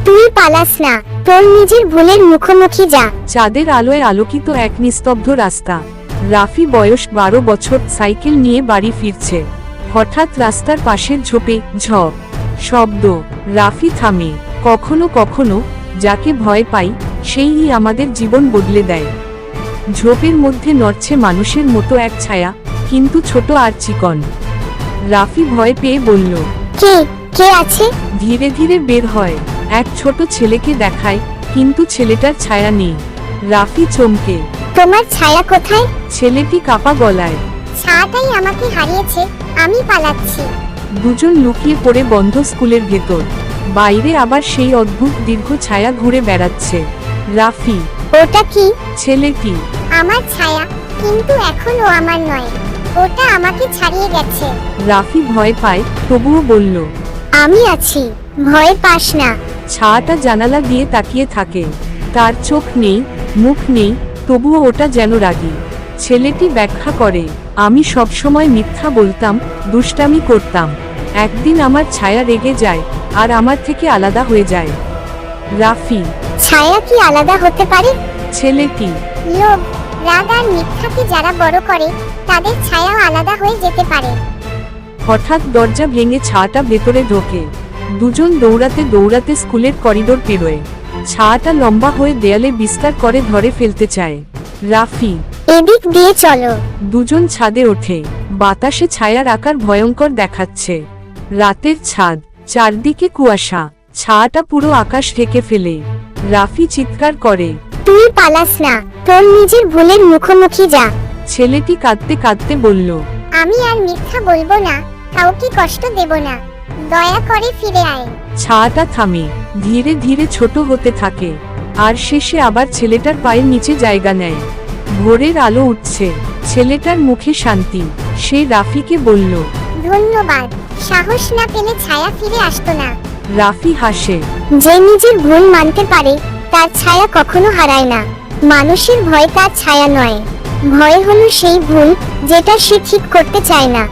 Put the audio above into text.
তুই পালাস না, তোর নিজের ভুলের মুখোমুখি যা। চাঁদের আলোয় আলোকিত এক নিস্তব্ধ রাস্তা। রাফি বয়স 12 বছর, সাইকেল নিয়ে বাড়ি ফিরছে। হঠাৎ রাস্তার পাশের ঝোপে শব্দ। রাফি থামে। কখনো কখনো যাকে ভয় পাই সেই আমাদের জীবন বদলে দেয়। ঝোপের মধ্যে নড়ছে মানুষের মতো এক ছায়া, কিন্তু ছোট আর চিকন। রাফি ভয় পেয়ে বলল, কে আছে? ধীরে ধীরে বের হয়। এক ছোট ছেলেকে দেখায়, কিন্তু ছেলেটার ছায়া নেই। রাফি চমকে। তোমার ছায়া কোথায়? ছেলেটি কাঁপা গলায়, ছায়াটাই আমাকে হারিয়েছে, আমি পালাচ্ছি। দুজন লুকিয়ে পড়ে বন্ধ স্কুলের ভেতর। বাইরে আবার সেই অদ্ভুত দীর্ঘ ছায়া ঘুরে বেড়াচ্ছে। রাফি, ওটা কি? ছেলেটি, আমার ছায়া, কিন্তু এখন ও আমার নয়, ওটা আমাকে ছাড়িয়ে গেছে। রাফি ভয় পায়, তবুও বলল, আমি আছি, ভয় পাস না। ছায়াটা জানালা দিয়ে তাকিয়ে থাকে। তার চোখ নেই, মুখ নেই, তবুও ওটা যেন রাগী। ছেলেটি ব্যাখ্যা করে, আমি সবসময় মিথ্যা বলতাম, দুষ্টামি করতাম। একদিন আমার ছায়া রেগে যায়, আর আমার থেকে আলাদা হয়ে যায়। রাফি, ছায়া কি আলাদা হতে পারে? ছেলেটি, লোভ, রাগ আর মিথ্যাকে যারা বড় করে, তাদের ছায়াও আলাদা হয়ে যেতে পারে। হঠাৎ দরজা ভেঙে ছায়াটা ভেতরে ঢোকে। দুজন দৌড়াতে দৌড়াতে স্কুলের করিডোর পেরোয়। ছায়াটা লম্বা হয়ে দেয়ালে বিস্তার করে ধরে ফেলতে চায়। রাফি, এদিক দিয়ে চলো। দুজন ছাদে ওঠে। বাতাসে ছায়ার আকার ভয়ঙ্কর দেখাচ্ছে। রাতের ছাদ, চারদিকে কুয়াশা। ছায়াটা পুরো আকাশ ঢেকে ফেলে। রাফি চিৎকার করে, তুই পালাস না, তোর নিজের ভুলের মুখোমুখি যা। ছেলেটি কাঁদতে কাঁদতে বলল, আমি আর মিথ্যা বলবো না, কাউকে কষ্ট দেব না, দয়া করে ফিরে আয়। ছায়াটা থামে, ধীরে ধীরে ছোট হতে থাকে, আর শেষে আবার ছেলেটার পায়ের নিচে জায়গা নেয়। ভোরের আলো উঠছে, ছেলেটার মুখে শান্তি। সে রাফিকে বলল, ধন্যবাদ, সাহস না পেলে ছায়া ফিরে আসতো না। রাফি হাসে। যে নিজের ভুল মানতে পারে, তার ছায়া কখনো হারায় না। মানুষের ভয় তার ছায়া নয়, ভয় হলো সেই ভুল যেটা সে ঠিক করতে চায় না।